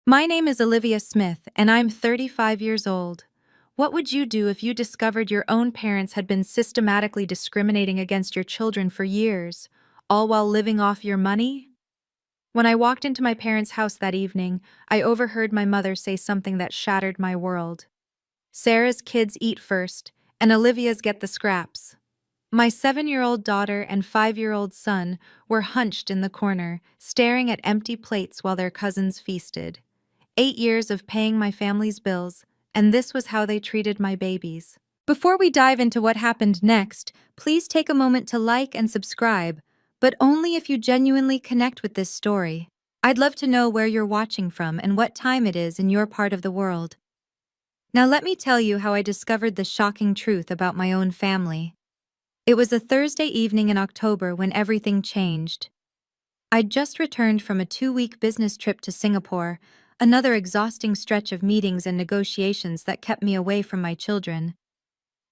My name is Olivia Smith, and I'm 35 years old. What would you do if you discovered your own parents had been systematically discriminating against your children for years, all while living off your money? When I walked into my parents' house that evening, I overheard my mother say something that shattered my world. Sarah's kids eat first, and Olivia's get the scraps. My 7-year-old daughter and 5-year-old son were hunched in the corner, staring at empty plates while their cousins feasted. 8 years of paying my family's bills, and this was how they treated my babies. Before we dive into what happened next, please take a moment to like and subscribe, but only if you genuinely connect with this story. I'd love to know where you're watching from and what time it is in your part of the world. Now let me tell you how I discovered the shocking truth about my own family. It was a Thursday evening in October when everything changed. I'd just returned from a 2-week business trip to Singapore, another exhausting stretch of meetings and negotiations that kept me away from my children.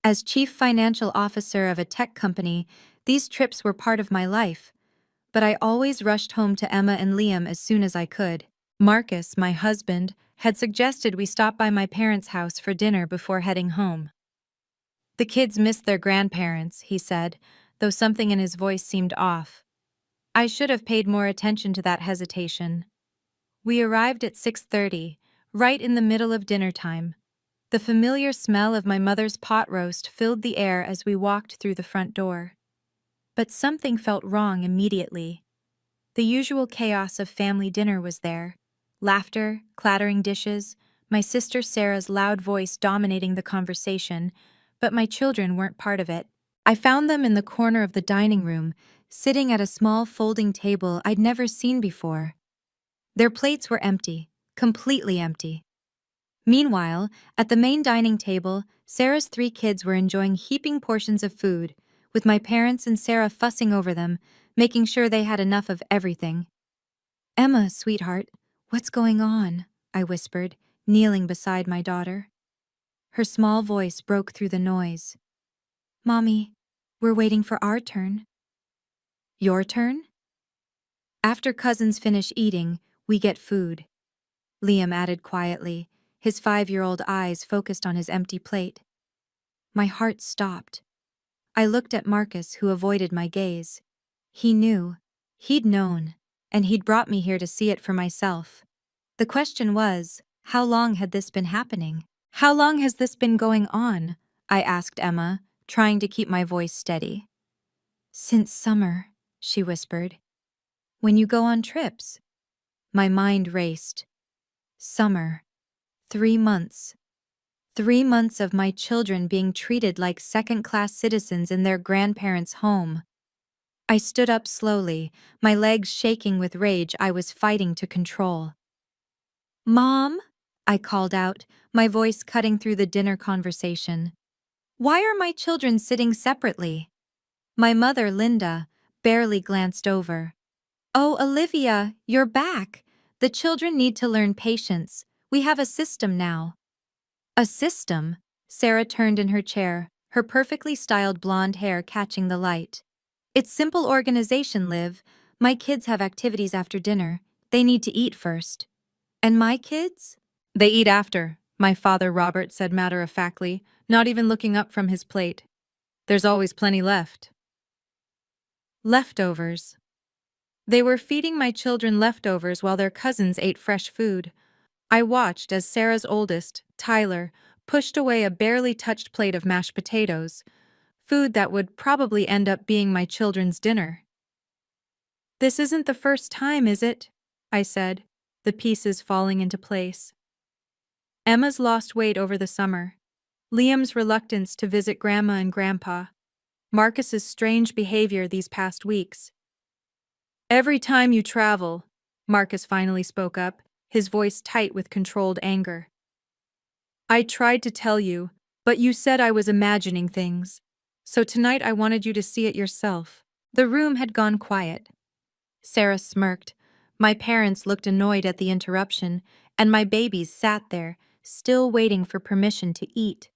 As chief financial officer of a tech company, these trips were part of my life, but I always rushed home to Emma and Liam as soon as I could. Marcus, my husband, had suggested we stop by my parents' house for dinner before heading home. The kids missed their grandparents, he said, though something in his voice seemed off. I should have paid more attention to that hesitation. We arrived at 6:30, right in the middle of dinner time. The familiar smell of my mother's pot roast filled the air as we walked through the front door. But something felt wrong immediately. The usual chaos of family dinner was there. Laughter, clattering dishes, my sister Sarah's loud voice dominating the conversation, but my children weren't part of it. I found them in the corner of the dining room, sitting at a small folding table I'd never seen before. Their plates were empty, completely empty. Meanwhile, at the main dining table, Sarah's 3 kids were enjoying heaping portions of food, with my parents and Sarah fussing over them, making sure they had enough of everything. "Emma, sweetheart, what's going on?" I whispered, kneeling beside my daughter. Her small voice broke through the noise. "Mommy, we're waiting for our turn." "Your turn?" "After cousins finish eating, we get food," Liam added quietly, his 5-year-old eyes focused on his empty plate. My heart stopped. I looked at Marcus, who avoided my gaze. He knew. He'd known. And he'd brought me here to see it for myself. The question was, how long had this been happening? "How long has this been going on?" I asked Emma, trying to keep my voice steady. "Since summer," she whispered. "When you go on trips." My mind raced. Summer. 3 months. 3 months of my children being treated like second-class citizens in their grandparents' home. I stood up slowly, my legs shaking with rage I was fighting to control. "Mom," I called out, my voice cutting through the dinner conversation. "Why are my children sitting separately?" My mother, Linda, barely glanced over. "Oh, Olivia, you're back. The children need to learn patience. We have a system now." "A system?" Sarah turned in her chair, her perfectly styled blonde hair catching the light. "It's simple organization, Liv. My kids have activities after dinner. They need to eat first." "And my kids?" "They eat after," my father Robert said matter-of-factly, not even looking up from his plate. "There's always plenty left." Leftovers. They were feeding my children leftovers while their cousins ate fresh food. I watched as Sarah's oldest, Tyler, pushed away a barely touched plate of mashed potatoes, food that would probably end up being my children's dinner. "This isn't the first time, is it?" I said, the pieces falling into place. Emma's lost weight over the summer. Liam's reluctance to visit Grandma and Grandpa. Marcus's strange behavior these past weeks. "Every time you travel," Marcus finally spoke up, his voice tight with controlled anger. "I tried to tell you, but you said I was imagining things. So tonight I wanted you to see it yourself." The room had gone quiet. Sarah smirked. My parents looked annoyed at the interruption, and my babies sat there, still waiting for permission to eat.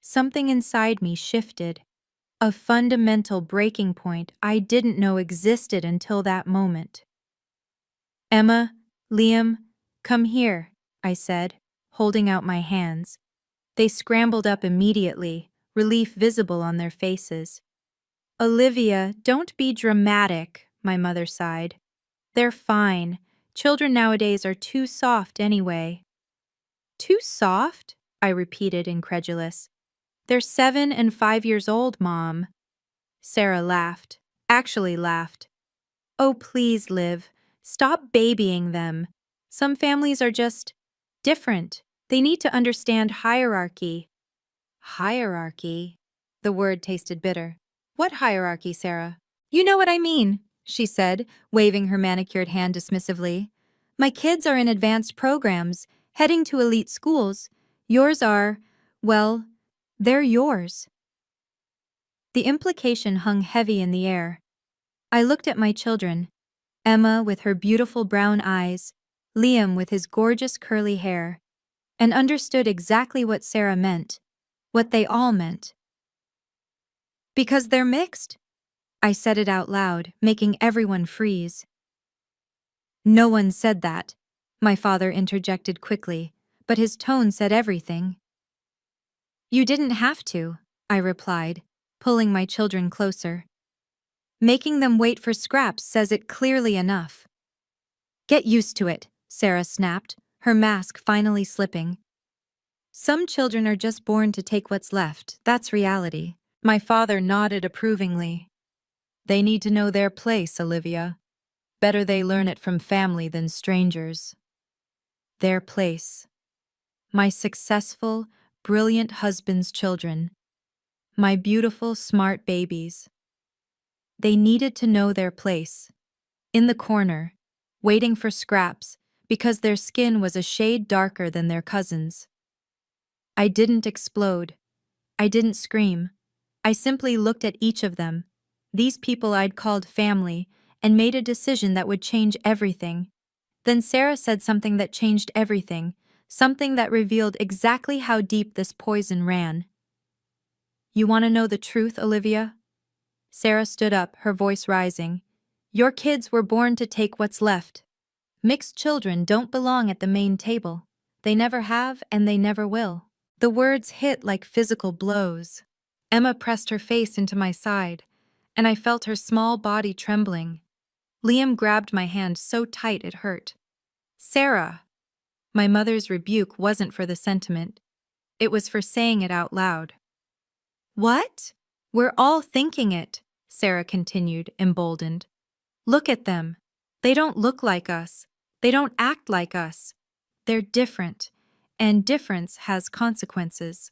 Something inside me shifted. A fundamental breaking point I didn't know existed until that moment. "Emma, Liam, Come here, I said, holding out my hands. They scrambled up immediately, relief visible on their faces. Olivia, don't be dramatic, my mother sighed. They're fine. Children nowadays are too soft anyway. Too soft? I repeated, incredulous. They're 7 and 5 years old, Mom. Sarah laughed. Actually laughed. Oh, please, Liv. Stop babying them. Some families are just different. They need to understand hierarchy. Hierarchy? The word tasted bitter. What hierarchy, Sarah? You know what I mean, she said, waving her manicured hand dismissively. My kids are in advanced programs, heading to elite schools. Yours are, well, they're yours. The implication hung heavy in the air. I looked at my children, Emma with her beautiful brown eyes, Liam with his gorgeous curly hair, and understood exactly what Sarah meant, what they all meant. Because they're mixed? I said it out loud, making everyone freeze. No one said that, my father interjected quickly, but his tone said everything. You didn't have to, I replied, pulling my children closer. Making them wait for scraps says it clearly enough. Get used to it, Sarah snapped, her mask finally slipping. Some children are just born to take what's left, that's reality. My father nodded approvingly. They need to know their place, Olivia. Better they learn it from family than strangers. Their place. My successful, brilliant husband's children. My beautiful, smart babies. They needed to know their place. In the corner, waiting for scraps, because their skin was a shade darker than their cousins. I didn't explode. I didn't scream. I simply looked at each of them, these people I'd called family, and made a decision that would change everything. Then Sarah said something that changed everything, something that revealed exactly how deep this poison ran. You want to know the truth, Olivia? Sarah stood up, her voice rising. Your kids were born to take what's left. Mixed children don't belong at the main table. They never have and they never will. The words hit like physical blows. Emma pressed her face into my side, and I felt her small body trembling. Liam grabbed my hand so tight it hurt. Sarah! My mother's rebuke wasn't for the sentiment. It was for saying it out loud. What? We're all thinking it, Sarah continued, emboldened. Look at them. They don't look like us. They don't act like us. They're different, and difference has consequences.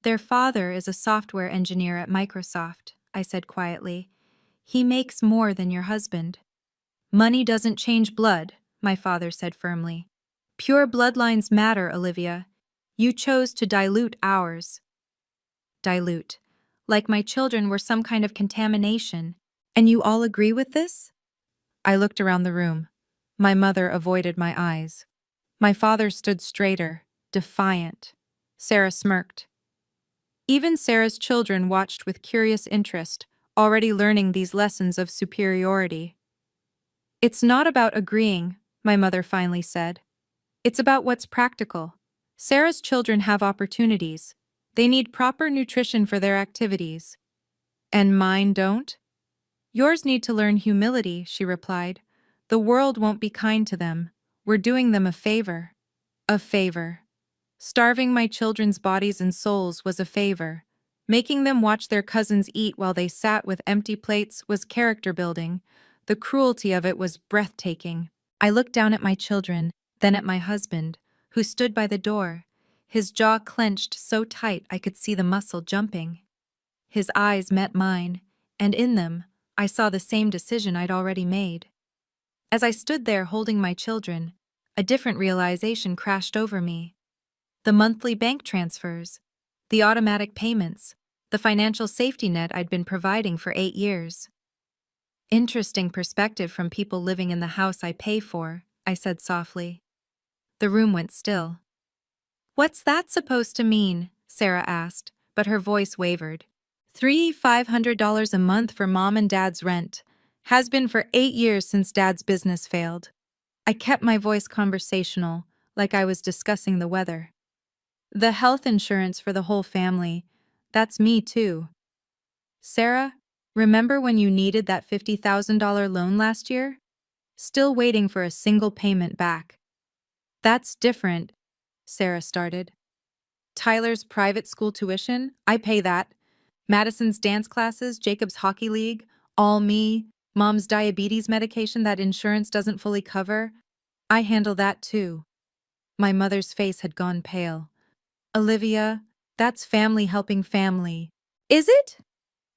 Their father is a software engineer at Microsoft, I said quietly. He makes more than your husband. Money doesn't change blood, my father said firmly. Pure bloodlines matter, Olivia. You chose to dilute ours. Dilute. Like my children were some kind of contamination. And you all agree with this? I looked around the room. My mother avoided my eyes. My father stood straighter, defiant. Sarah smirked. Even Sarah's children watched with curious interest, already learning these lessons of superiority. It's not about agreeing, my mother finally said. It's about what's practical. Sarah's children have opportunities. They need proper nutrition for their activities. And mine don't? Yours need to learn humility, she replied. The world won't be kind to them. We're doing them a favor. A favor. Starving my children's bodies and souls was a favor. Making them watch their cousins eat while they sat with empty plates was character building. The cruelty of it was breathtaking. I looked down at my children, then at my husband, who stood by the door, his jaw clenched so tight I could see the muscle jumping. His eyes met mine, and in them, I saw the same decision I'd already made. As I stood there holding my children, a different realization crashed over me. The monthly bank transfers, the automatic payments, the financial safety net I'd been providing for 8 years. Interesting perspective from people living in the house I pay for, I said softly. The room went still. What's that supposed to mean? Sarah asked, but her voice wavered. $500 a month for mom and dad's rent. Has been for 8 years since dad's business failed. I kept my voice conversational, like I was discussing the weather. The health insurance for the whole family, that's me too. Sarah, remember when you needed that $50,000 loan last year? Still waiting for a single payment back. That's different, Sarah started. Tyler's private school tuition, I pay that. Madison's dance classes, Jacob's hockey league, all me. Mom's diabetes medication that insurance doesn't fully cover, I handle that too. My mother's face had gone pale. Olivia, that's family helping family. Is it?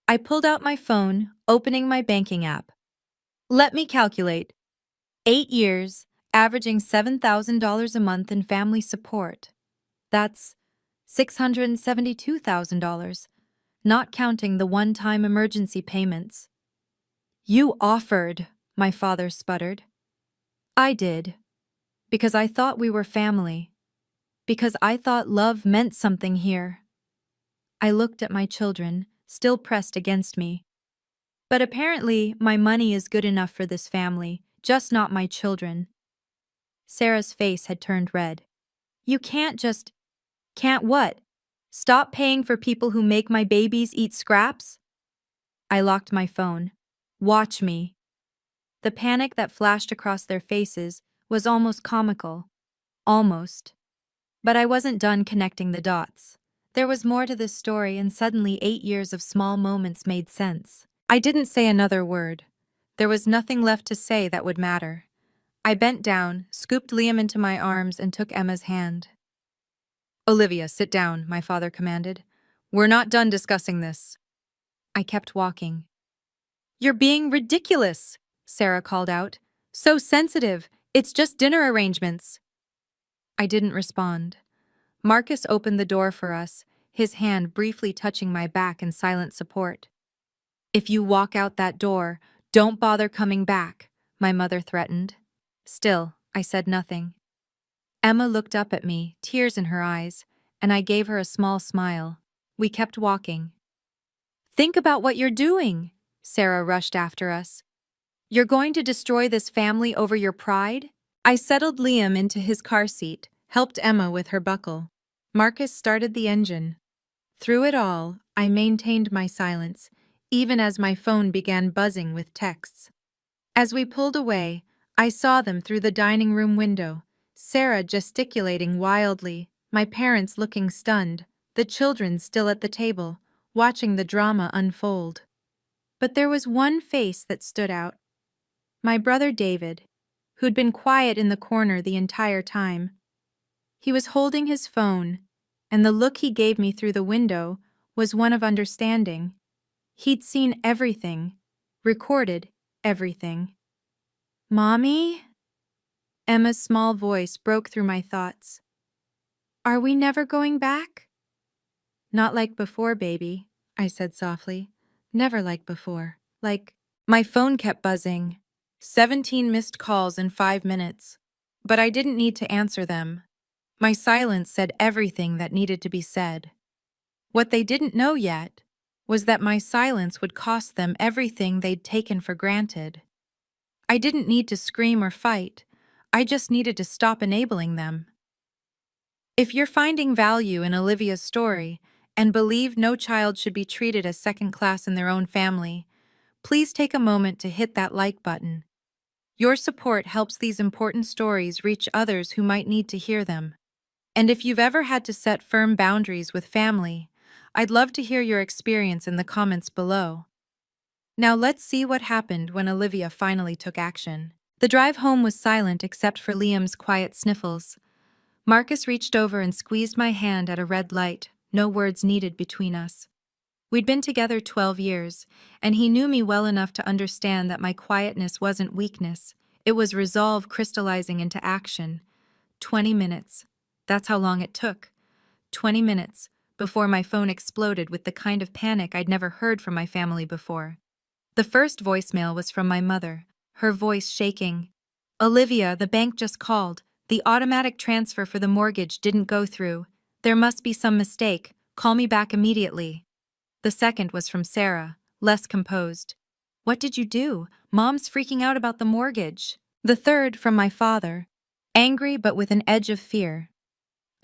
I pulled out my phone, opening my banking app. Let me calculate. 8 years, averaging $7,000 a month in family support. That's $672,000, not counting the one-time emergency payments. You offered, my father sputtered. I did, because I thought we were family, because I thought love meant something here. I looked at my children, still pressed against me. But apparently, my money is good enough for this family, just not my children. Sarah's face had turned red. You can't just... Can't what? Stop paying for people who make my babies eat scraps? I locked my phone. Watch me. The panic that flashed across their faces was almost comical. Almost. But I wasn't done connecting the dots. There was more to this story, and suddenly 8 years of small moments made sense. I didn't say another word. There was nothing left to say that would matter. I bent down, scooped Liam into my arms, and took Emma's hand. Olivia, sit down, my father commanded. We're not done discussing this. I kept walking. You're being ridiculous, Sarah called out. So sensitive. It's just dinner arrangements. I didn't respond. Marcus opened the door for us, his hand briefly touching my back in silent support. If you walk out that door, don't bother coming back, my mother threatened. Still, I said nothing. Emma looked up at me, tears in her eyes, and I gave her a small smile. We kept walking. Think about what you're doing, Sarah rushed after us. You're going to destroy this family over your pride? I settled Liam into his car seat, helped Emma with her buckle. Marcus started the engine. Through it all, I maintained my silence, even as my phone began buzzing with texts. As we pulled away, I saw them through the dining room window, Sarah gesticulating wildly, my parents looking stunned, the children still at the table, watching the drama unfold. But there was one face that stood out. My brother David, who'd been quiet in the corner the entire time. He was holding his phone, and the look he gave me through the window was one of understanding. He'd seen everything, recorded everything. Mommy? Emma's small voice broke through my thoughts. Are we never going back? Not like before, baby, I said softly. Never like before. My phone kept buzzing. 17 missed calls in 5 minutes. But I didn't need to answer them. My silence said everything that needed to be said. What they didn't know yet was that my silence would cost them everything they'd taken for granted. I didn't need to scream or fight. I just needed to stop enabling them. If you're finding value in Olivia's story and believe no child should be treated as second class in their own family, please take a moment to hit that like button. Your support helps these important stories reach others who might need to hear them. And if you've ever had to set firm boundaries with family, I'd love to hear your experience in the comments below. Now let's see what happened when Olivia finally took action. The drive home was silent except for Liam's quiet sniffles. Marcus reached over and squeezed my hand at a red light, no words needed between us. We'd been together 12 years, and he knew me well enough to understand that my quietness wasn't weakness. It was resolve crystallizing into action. 20 minutes. That's how long it took. 20 minutes, before my phone exploded with the kind of panic I'd never heard from my family before. The first voicemail was from my mother, her voice shaking. Olivia, the bank just called. The automatic transfer for the mortgage didn't go through. There must be some mistake. Call me back immediately. The second was from Sarah, less composed. What did you do? Mom's freaking out about the mortgage. The third from my father, angry but with an edge of fear.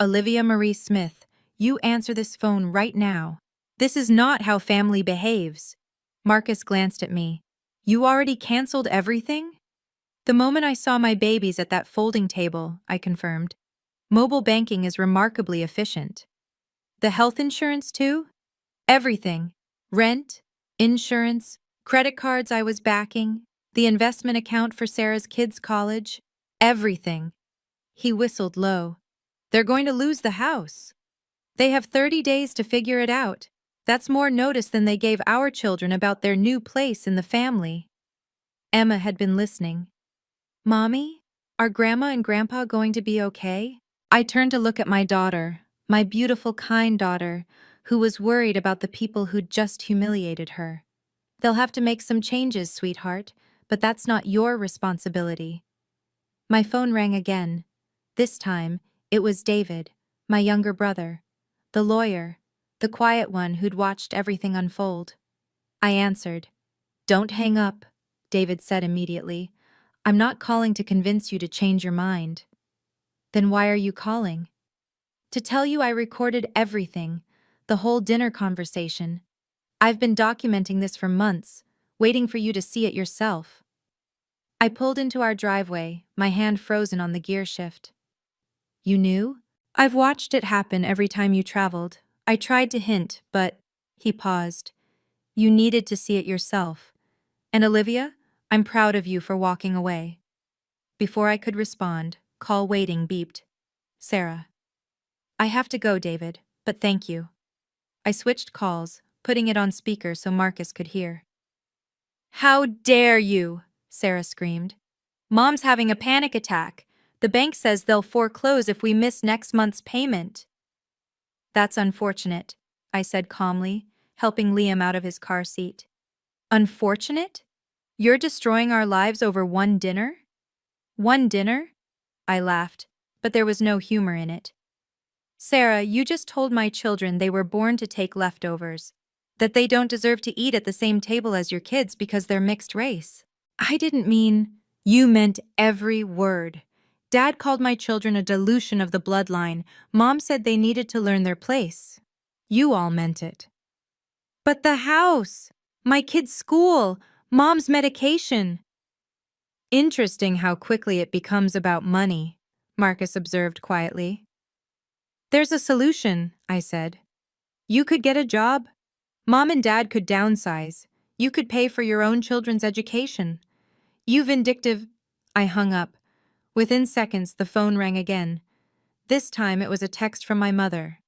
Olivia Marie Smith, you answer this phone right now. This is not how family behaves. Marcus glanced at me. You already canceled everything? The moment I saw my babies at that folding table, I confirmed. Mobile banking is remarkably efficient. The health insurance too? Everything. Rent, insurance, credit cards I was backing, the investment account for Sarah's kids' college. Everything. He whistled low. They're going to lose the house. They have 30 days to figure it out. That's more notice than they gave our children about their new place in the family. Emma had been listening. Mommy, are Grandma and Grandpa going to be okay? I turned to look at my daughter, my beautiful, kind daughter, who was worried about the people who'd just humiliated her. They'll have to make some changes, sweetheart, but that's not your responsibility. My phone rang again. This time, it was David, my younger brother, the lawyer, the quiet one who'd watched everything unfold. I answered. Don't hang up, David said immediately. I'm not calling to convince you to change your mind. Then why are you calling? To tell you I recorded everything, the whole dinner conversation. I've been documenting this for months, waiting for you to see it yourself. I pulled into our driveway, my hand frozen on the gear shift. You knew? I've watched it happen every time you traveled. I tried to hint, but... He paused. You needed to see it yourself. And Olivia, I'm proud of you for walking away. Before I could respond, call waiting beeped. Sarah. I have to go, David, but thank you. I switched calls, putting it on speaker so Marcus could hear. How dare you? Sarah screamed. Mom's having a panic attack. The bank says they'll foreclose if we miss next month's payment. That's unfortunate, I said calmly, helping Liam out of his car seat. Unfortunate? You're destroying our lives over one dinner? One dinner? I laughed, but there was no humor in it. Sarah, you just told my children they were born to take leftovers, that they don't deserve to eat at the same table as your kids because they're mixed race. I didn't mean... You meant every word. Dad called my children a dilution of the bloodline. Mom said they needed to learn their place. You all meant it. But the house, my kids' school, Mom's medication. Interesting how quickly it becomes about money, Marcus observed quietly. There's a solution, I said. You could get a job. Mom and Dad could downsize. You could pay for your own children's education. You vindictive... I hung up. Within seconds, the phone rang again. This time, it was a text from my mother.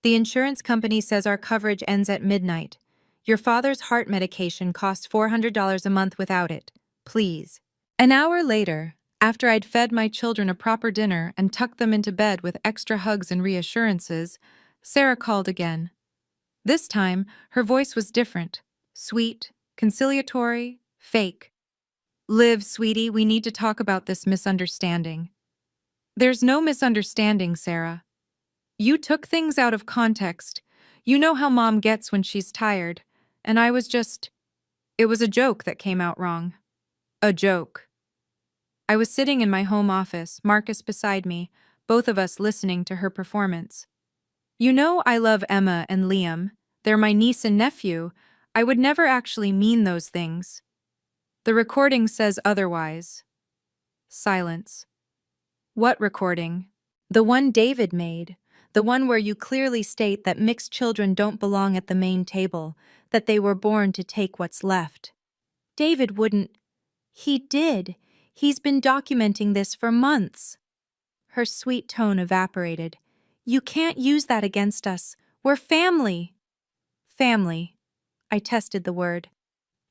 The insurance company says our coverage ends at midnight. Your father's heart medication costs $400 a month without it. Please. An hour later, after I'd fed my children a proper dinner and tucked them into bed with extra hugs and reassurances, Sarah called again. This time, her voice was different. Sweet, conciliatory, fake. Liv, sweetie, we need to talk about this misunderstanding. There's no misunderstanding, Sarah. You took things out of context. You know how Mom gets when she's tired. And I was just... It was a joke that came out wrong. A joke. I was sitting in my home office, Marcus beside me, both of us listening to her performance. You know I love Emma and Liam. They're my niece and nephew. I would never actually mean those things. The recording says otherwise. Silence. What recording? The one David made. The one where you clearly state that mixed children don't belong at the main table, that they were born to take what's left. David wouldn't. He did. He's been documenting this for months. Her sweet tone evaporated. You can't use that against us. We're family. Family. I tested the word.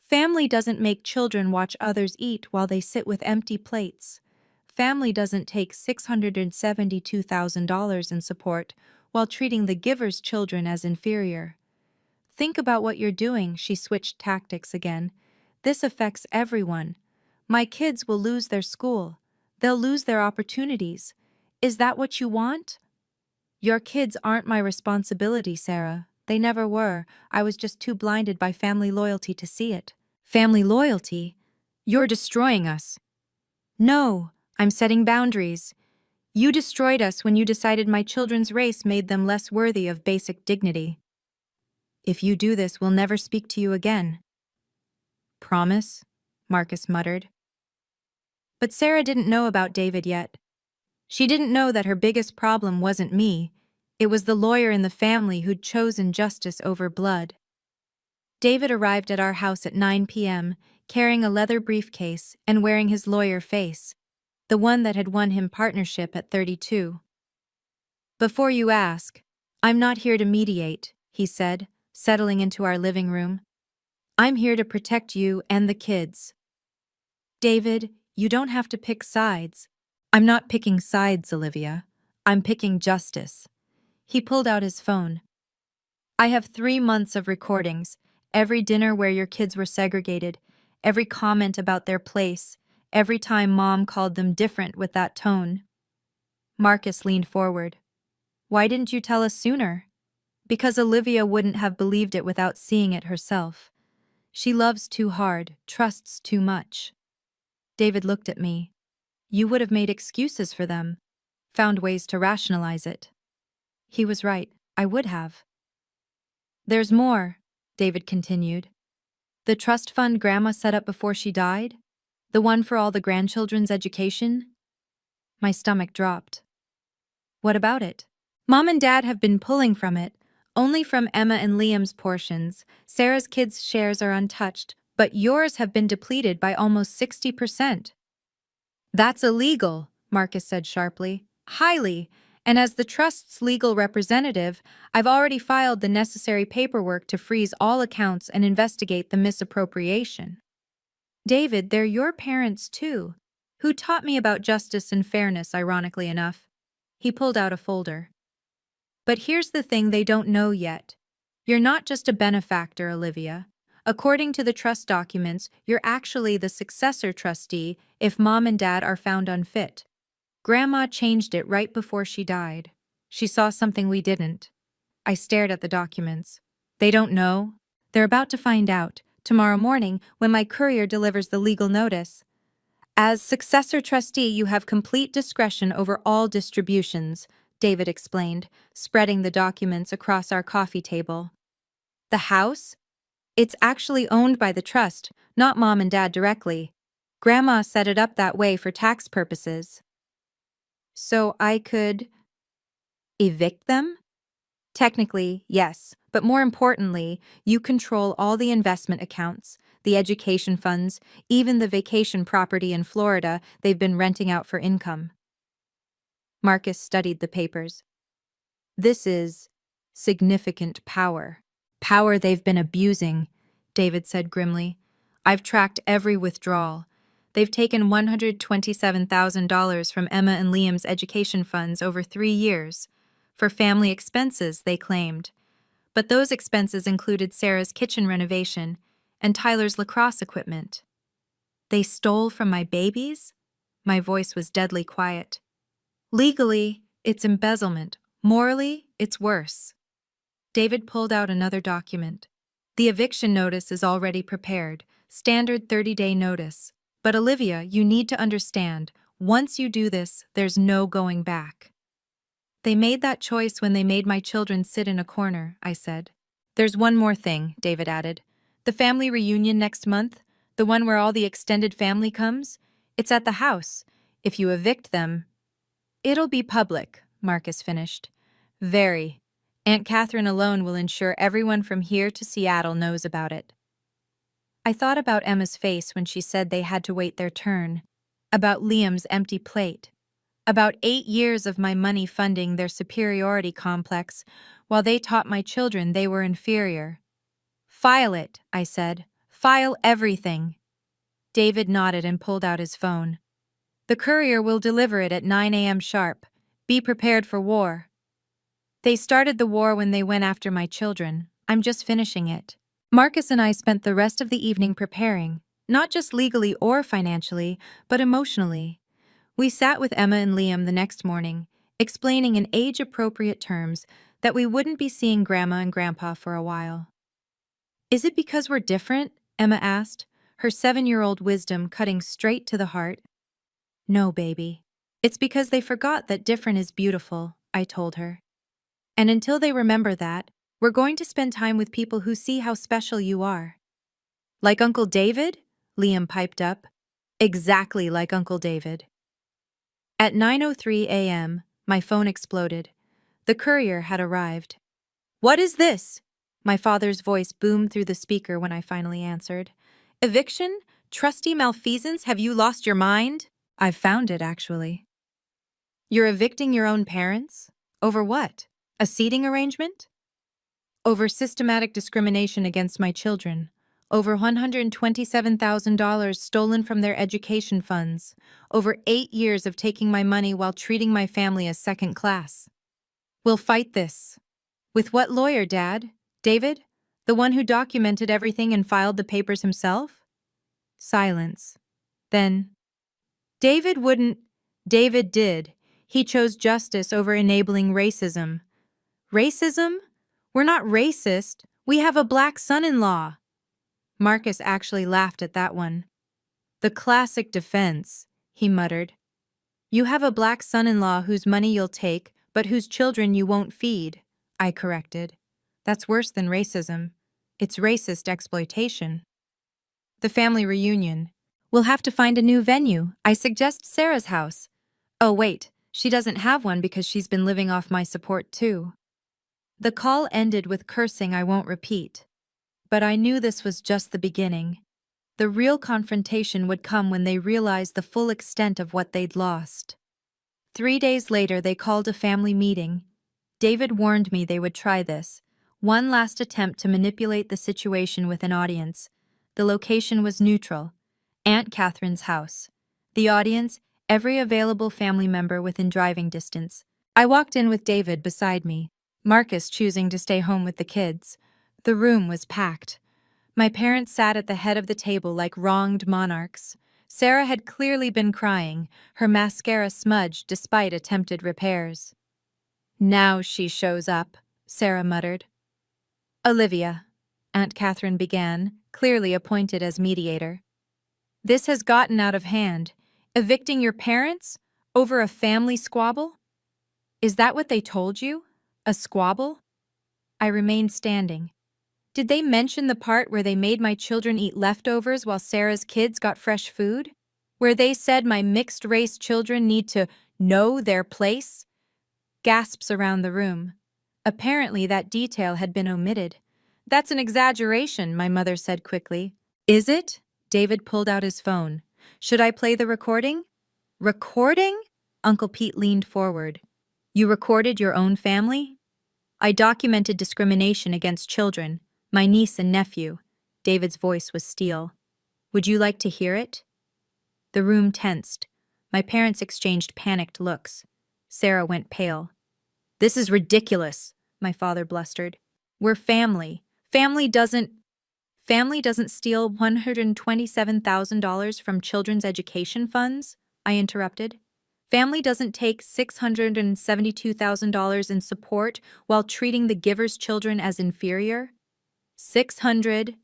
Family doesn't make children watch others eat while they sit with empty plates. Family doesn't take $672,000 in support while treating the giver's children as inferior. Think about what you're doing, she switched tactics again. This affects everyone. My kids will lose their school. They'll lose their opportunities. Is that what you want? Your kids aren't my responsibility, Sarah. They never were. I was just too blinded by family loyalty to see it. Family loyalty? You're destroying us. No, I'm setting boundaries. You destroyed us when you decided my children's race made them less worthy of basic dignity. If you do this, we'll never speak to you again. Promise? Marcus muttered. But Sarah didn't know about David yet. She didn't know that her biggest problem wasn't me. It was the lawyer in the family who'd chosen justice over blood. David arrived at our house at 9 p.m., carrying a leather briefcase and wearing his lawyer face, the one that had won him partnership at 32. Before you ask, I'm not here to mediate, he said, settling into our living room. I'm here to protect you and the kids. David, you don't have to pick sides. I'm not picking sides, Olivia. I'm picking justice. He pulled out his phone. I have 3 months of recordings, every dinner where your kids were segregated, every comment about their place, every time Mom called them different with that tone. Marcus leaned forward. Why didn't you tell us sooner? Because Olivia wouldn't have believed it without seeing it herself. She loves too hard, trusts too much. David looked at me. You would have made excuses for them, found ways to rationalize it. He was right, I would have. There's more, David continued. The trust fund Grandma set up before she died? The one for all the grandchildren's education? My stomach dropped. What about it? Mom and Dad have been pulling from it, only from Emma and Liam's portions. Sarah's kids' shares are untouched, but yours have been depleted by almost 60%. That's illegal, Marcus said sharply. Highly. And as the trust's legal representative, I've already filed the necessary paperwork to freeze all accounts and investigate the misappropriation. David, they're your parents too. Who taught me about justice and fairness, ironically enough. He pulled out a folder. But here's the thing they don't know yet. You're not just a benefactor, Olivia. According to the trust documents, you're actually the successor trustee if Mom and Dad are found unfit. Grandma changed it right before she died. She saw something we didn't. I stared at the documents. They don't know. They're about to find out, tomorrow morning when my courier delivers the legal notice. As successor trustee, you have complete discretion over all distributions, David explained, spreading the documents across our coffee table. The house? It's actually owned by the trust, not Mom and Dad directly. Grandma set it up that way for tax purposes. So I could evict them? Technically, yes, but more importantly, you control all the investment accounts, the education funds, even the vacation property in Florida they've been renting out for income. Marcus studied the papers. This is significant power. Power they've been abusing, David said grimly. I've tracked every withdrawal. They've taken $127,000 from Emma and Liam's education funds over 3 years. For family expenses, they claimed. But those expenses included Sarah's kitchen renovation and Tyler's lacrosse equipment. They stole from my babies? My voice was deadly quiet. Legally, it's embezzlement. Morally, it's worse. David pulled out another document. The eviction notice is already prepared, standard 30-day notice. But Olivia, you need to understand, once you do this, there's no going back. They made that choice when they made my children sit in a corner, I said. There's one more thing, David added. The family reunion next month, the one where all the extended family comes, it's at the house. If you evict them, it'll be public, Marcus finished. Very. Aunt Catherine alone will ensure everyone from here to Seattle knows about it. I thought about Emma's face when she said they had to wait their turn, about Liam's empty plate, about 8 years of my money funding their superiority complex while they taught my children they were inferior. File it, I said. File everything. David nodded and pulled out his phone. The courier will deliver it at 9 a.m. sharp. Be prepared for war. They started the war when they went after my children. I'm just finishing it. Marcus and I spent the rest of the evening preparing, not just legally or financially, but emotionally. We sat with Emma and Liam the next morning, explaining in age-appropriate terms that we wouldn't be seeing Grandma and Grandpa for a while. Is it because we're different? Emma asked, her 7-year-old wisdom cutting straight to the heart. No, baby. It's because they forgot that different is beautiful, I told her. And until they remember that, we're going to spend time with people who see how special you are. Like Uncle David? Liam piped up. Exactly like Uncle David. At 9:03 a.m., my phone exploded. The courier had arrived. What is this? My father's voice boomed through the speaker when I finally answered. Eviction? Trustee malfeasance? Have you lost your mind? I've found it, actually. You're evicting your own parents? Over what? A seating arrangement? Over systematic discrimination against my children. Over $127,000 stolen from their education funds. Over 8 years of taking my money while treating my family as second class. We'll fight this. With what lawyer, Dad? David? The one who documented everything and filed the papers himself? Silence. Then, David wouldn't. David did. He chose justice over enabling racism. Racism? We're not racist. We have a black son-in-law. Marcus actually laughed at that one. The classic defense, he muttered. You have a black son-in-law whose money you'll take, but whose children you won't feed, I corrected. That's worse than racism. It's racist exploitation. The family reunion. We'll have to find a new venue. I suggest Sarah's house. Oh, wait, she doesn't have one because she's been living off my support too. The call ended with cursing I won't repeat. But I knew this was just the beginning. The real confrontation would come when they realized the full extent of what they'd lost. 3 days later, they called a family meeting. David warned me they would try this. One last attempt to manipulate the situation with an audience. The location was neutral. Aunt Catherine's house. The audience, every available family member within driving distance. I walked in with David beside me, Marcus choosing to stay home with the kids. The room was packed. My parents sat at the head of the table like wronged monarchs. Sarah had clearly been crying, her mascara smudged despite attempted repairs. Now she shows up, Sarah muttered. Olivia, Aunt Catherine began, clearly appointed as mediator. This has gotten out of hand. Evicting your parents? Over a family squabble? Is that what they told you? A squabble? I remained standing. Did they mention the part where they made my children eat leftovers while Sarah's kids got fresh food? Where they said my mixed-race children need to know their place? Gasps around the room. Apparently that detail had been omitted. That's an exaggeration, my mother said quickly. Is it? David pulled out his phone. Should I play the recording? Recording? Uncle Pete leaned forward. You recorded your own family? I documented discrimination against children, my niece and nephew. David's voice was steel. Would you like to hear it? The room tensed. My parents exchanged panicked looks. Sarah went pale. This is ridiculous, my father blustered. We're family. Family doesn't steal $127,000 from children's education funds, I interrupted. Family doesn't take $672,000 in support while treating the giver's children as inferior. 600.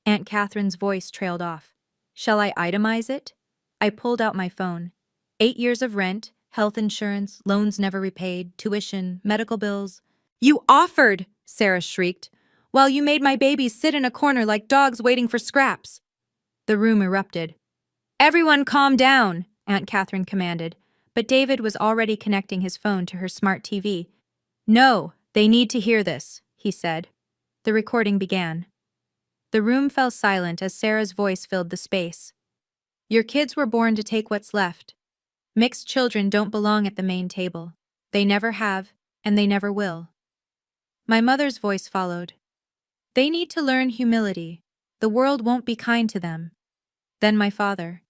Aunt Catherine's voice trailed off. Shall I itemize it? I pulled out my phone. 8 years of rent, health insurance, loans never repaid, tuition, medical bills. You offered, Sarah shrieked, while you made my babies sit in a corner like dogs waiting for scraps. The room erupted. Everyone calm down, Aunt Catherine commanded, but David was already connecting his phone to her smart TV. No, they need to hear this, he said. The recording began. The room fell silent as Sarah's voice filled the space. Your kids were born to take what's left. Mixed children don't belong at the main table. They never have, and they never will. My mother's voice followed. They need to learn humility. The world won't be kind to them. Then my father.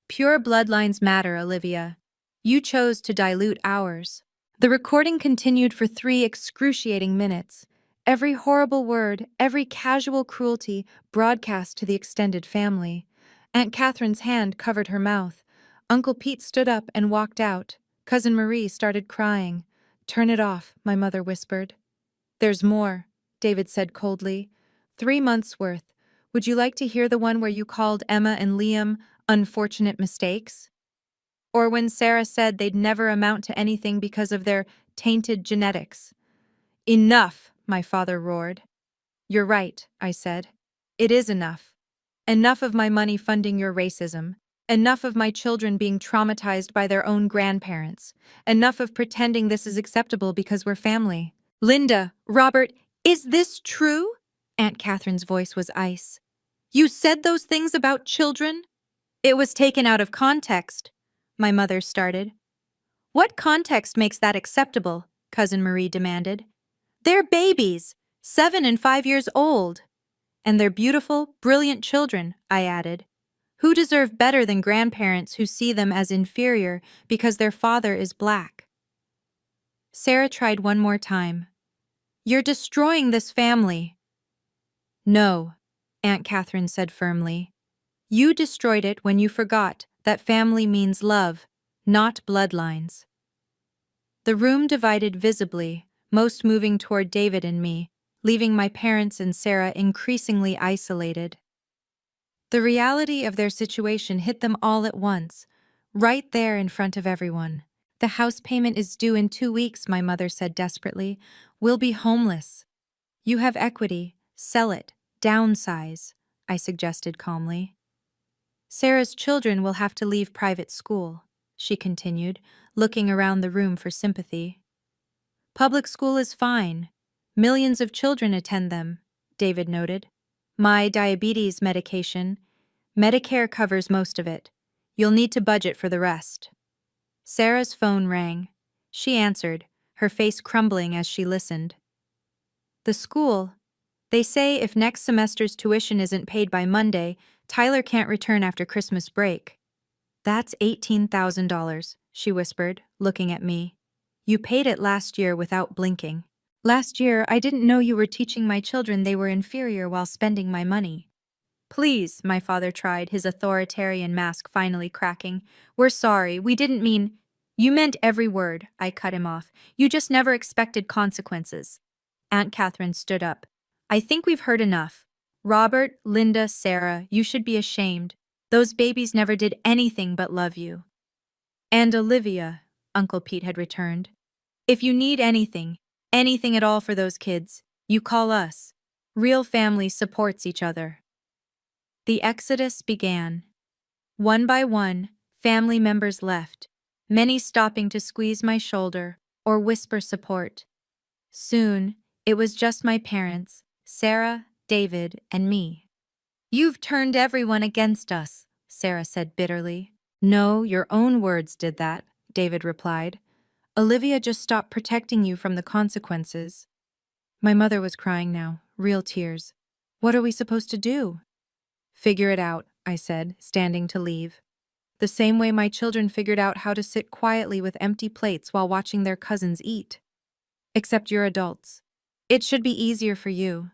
Pure bloodlines matter, Olivia. You chose to dilute ours. The recording continued for 3 excruciating minutes. Every horrible word, every casual cruelty broadcast to the extended family. Aunt Catherine's hand covered her mouth. Uncle Pete stood up and walked out. Cousin Marie started crying. Turn it off, my mother whispered. There's more, David said coldly. 3 months' worth. Would you like to hear the one where you called Emma and Liam unfortunate mistakes? Or when Sarah said they'd never amount to anything because of their tainted genetics. Enough, my father roared. You're right, I said. It is enough. Enough of my money funding your racism. Enough of my children being traumatized by their own grandparents. Enough of pretending this is acceptable because we're family. Linda, Robert, is this true? Aunt Catherine's voice was ice. You said those things about children? It was taken out of context, my mother started. What context makes that acceptable? Cousin Marie demanded. They're babies, 7 and 5 years old. And they're beautiful, brilliant children, I added. Who deserve better than grandparents who see them as inferior because their father is black? Sarah tried one more time. You're destroying this family. No, Aunt Catherine said firmly. You destroyed it when you forgot that family means love, not bloodlines. The room divided visibly, most moving toward David and me, leaving my parents and Sarah increasingly isolated. The reality of their situation hit them all at once, right there in front of everyone. The house payment is due in 2 weeks, my mother said desperately. We'll be homeless. You have equity. Sell it. Downsize, I suggested calmly. Sarah's children will have to leave private school, she continued, looking around the room for sympathy. Public school is fine. Millions of children attend them, David noted. My diabetes medication, Medicare covers most of it. You'll need to budget for the rest. Sarah's phone rang. She answered, her face crumbling as she listened. The school. They say if next semester's tuition isn't paid by Monday, Tyler can't return after Christmas break. That's $18,000, she whispered, looking at me. You paid it last year without blinking. Last year, I didn't know you were teaching my children they were inferior while spending my money. Please, my father tried, his authoritarian mask finally cracking. We're sorry, we didn't mean… You meant every word, I cut him off. You just never expected consequences. Aunt Catherine stood up. I think we've heard enough. Robert, Linda, Sarah, you should be ashamed. Those babies never did anything but love you. And Olivia, Uncle Pete had returned. If you need anything at all for those kids, you call us. Real family supports each other. The exodus began. One by one, family members left, many stopping to squeeze my shoulder or whisper support. Soon, it was just my parents, Sarah, David, and me. You've turned everyone against us, Sarah said bitterly. No, your own words did that, David replied. Olivia just stopped protecting you from the consequences. My mother was crying now, real tears. What are we supposed to do? Figure it out, I said, standing to leave. The same way my children figured out how to sit quietly with empty plates while watching their cousins eat. Except you're adults. It should be easier for you.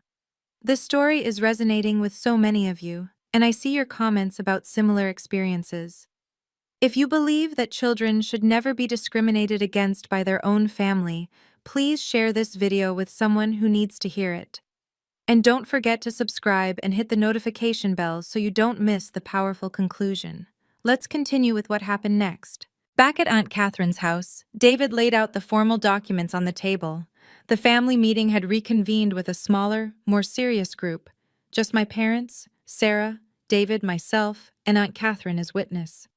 This story is resonating with so many of you, and I see your comments about similar experiences. If you believe that children should never be discriminated against by their own family, please share this video with someone who needs to hear it. And don't forget to subscribe and hit the notification bell so you don't miss the powerful conclusion. Let's continue with what happened next. Back at Aunt Catherine's house, David laid out the formal documents on the table. The family meeting had reconvened with a smaller, more serious group. Just my parents, Sarah, David, myself, and Aunt Catherine as witness.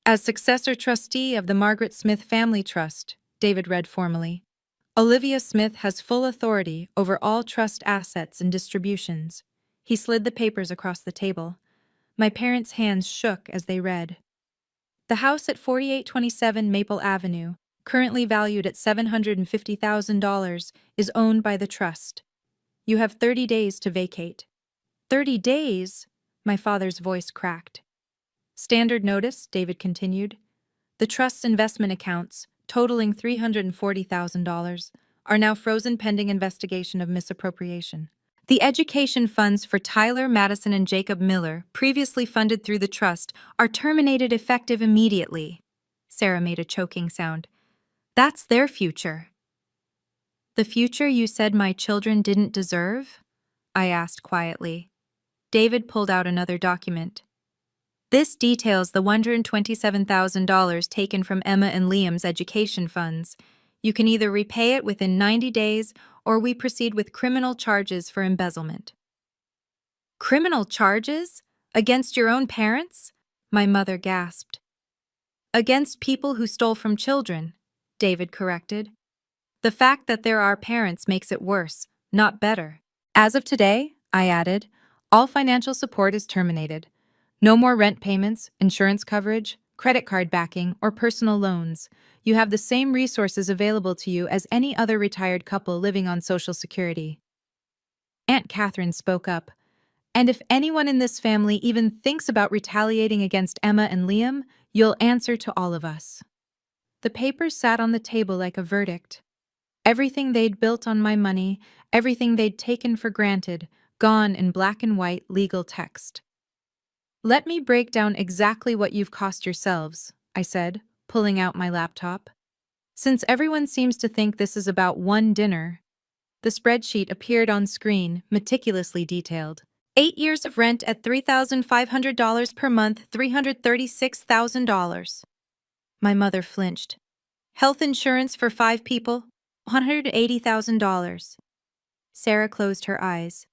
As successor trustee of the Margaret Smith Family Trust, David read formally, Olivia Smith has full authority over all trust assets and distributions. He slid the papers across the table. My parents' hands shook as they read. The house at 4827 Maple Avenue, currently valued at $750,000, is owned by the trust. You have 30 days to vacate. 30 days? My father's voice cracked. Standard notice, David continued. The trust's investment accounts, totaling $340,000, are now frozen pending investigation of misappropriation. The education funds for Tyler, Madison, and Jacob Miller, previously funded through the trust, are terminated effective immediately. Sarah made a choking sound. That's their future. The future you said my children didn't deserve? I asked quietly. David pulled out another document. This details the $127,000 taken from Emma and Liam's education funds. You can either repay it within 90 days or we proceed with criminal charges for embezzlement. Criminal charges? Against your own parents? My mother gasped. Against people who stole from children, David corrected. The fact that they're our parents makes it worse, not better. As of today, I added, all financial support is terminated. No more rent payments, insurance coverage, credit card backing, or personal loans. You have the same resources available to you as any other retired couple living on Social Security. Aunt Catherine spoke up. And if anyone in this family even thinks about retaliating against Emma and Liam, you'll answer to all of us. The papers sat on the table like a verdict. Everything they'd built on my money, everything they'd taken for granted, gone in black and white legal text. Let me break down exactly what you've cost yourselves, I said, pulling out my laptop. Since everyone seems to think this is about one dinner, the spreadsheet appeared on screen, meticulously detailed. 8 years of rent at $3,500 per month, $336,000. My mother flinched. Health insurance for 5 people, $180,000. Sarah closed her eyes.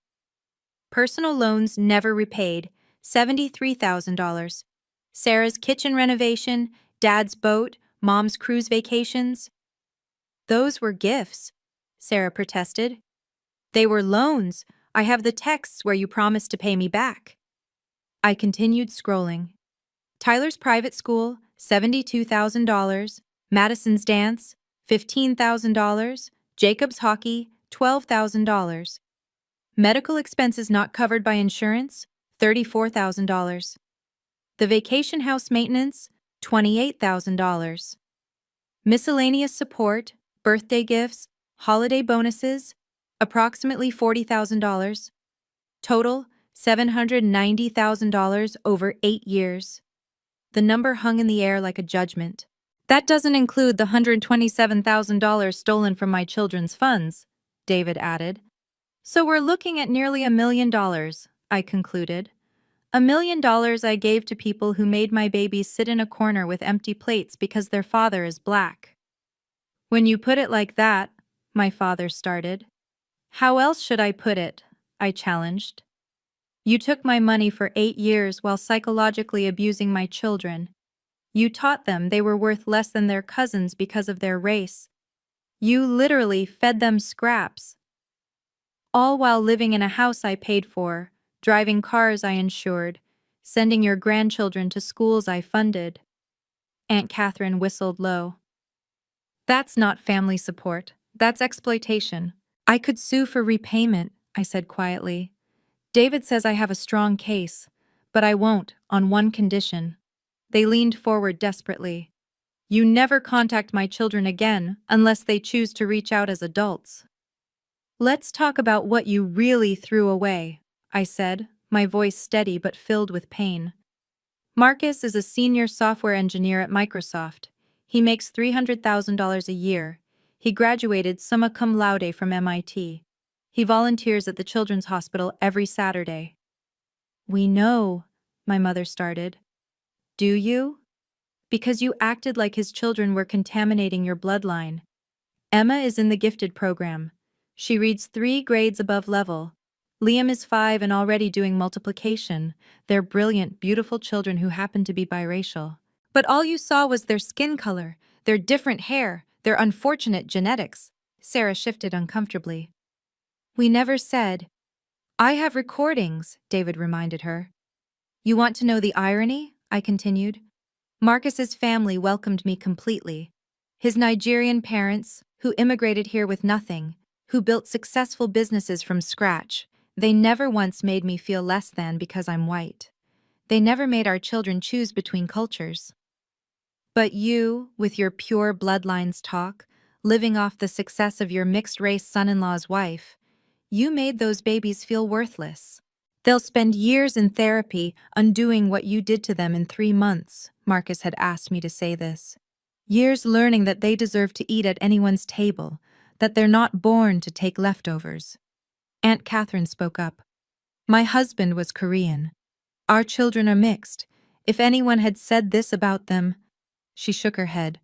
Personal loans never repaid, $73,000. Sarah's kitchen renovation, Dad's boat, Mom's cruise vacations. Those were gifts, Sarah protested. They were loans. I have the texts where you promised to pay me back. I continued scrolling. Tyler's private school, $72,000. Madison's dance, $15,000. Jacob's hockey, $12,000. Medical expenses not covered by insurance, $34,000. The vacation house maintenance, $28,000. Miscellaneous support, birthday gifts, holiday bonuses, approximately $40,000. Total, $790,000 over 8 years. The number hung in the air like a judgment. That doesn't include the $127,000 stolen from my children's funds, David added. So we're looking at nearly $1 million, I concluded. $1 million I gave to people who made my babies sit in a corner with empty plates because their father is black. When you put it like that, my father started. How else should I put it? I challenged. You took my money for 8 years while psychologically abusing my children. You taught them they were worth less than their cousins because of their race. You literally fed them scraps. All while living in a house I paid for, driving cars I insured, sending your grandchildren to schools I funded. Aunt Catherine whistled low. That's not family support. That's exploitation. I could sue for repayment, I said quietly. David says I have a strong case, but I won't, on one condition. They leaned forward desperately. You never contact my children again unless they choose to reach out as adults. Let's talk about what you really threw away, I said, my voice steady but filled with pain. Marcus is a senior software engineer at Microsoft. He makes $300,000 a year. He graduated summa cum laude from MIT. He volunteers at the Children's Hospital every Saturday. We know, my mother started. Do you? Because you acted like his children were contaminating your bloodline. Emma is in the gifted program. She reads 3 grades above level. Liam is 5 and already doing multiplication. They're brilliant, beautiful children who happen to be biracial. But all you saw was their skin color, their different hair, their unfortunate genetics. Sarah shifted uncomfortably. We never said. I have recordings, David reminded her. You want to know the irony? I continued. Marcus's family welcomed me completely. His Nigerian parents, who immigrated here with nothing, who built successful businesses from scratch, they never once made me feel less than because I'm white. They never made our children choose between cultures. But you, with your pure bloodlines talk, living off the success of your mixed-race son-in-law's wife, you made those babies feel worthless. They'll spend years in therapy undoing what you did to them in 3 months, Marcus had asked me to say this. Years learning that they deserve to eat at anyone's table, that they're not born to take leftovers. Aunt Catherine spoke up. My husband was Korean. Our children are mixed. If anyone had said this about them, she shook her head,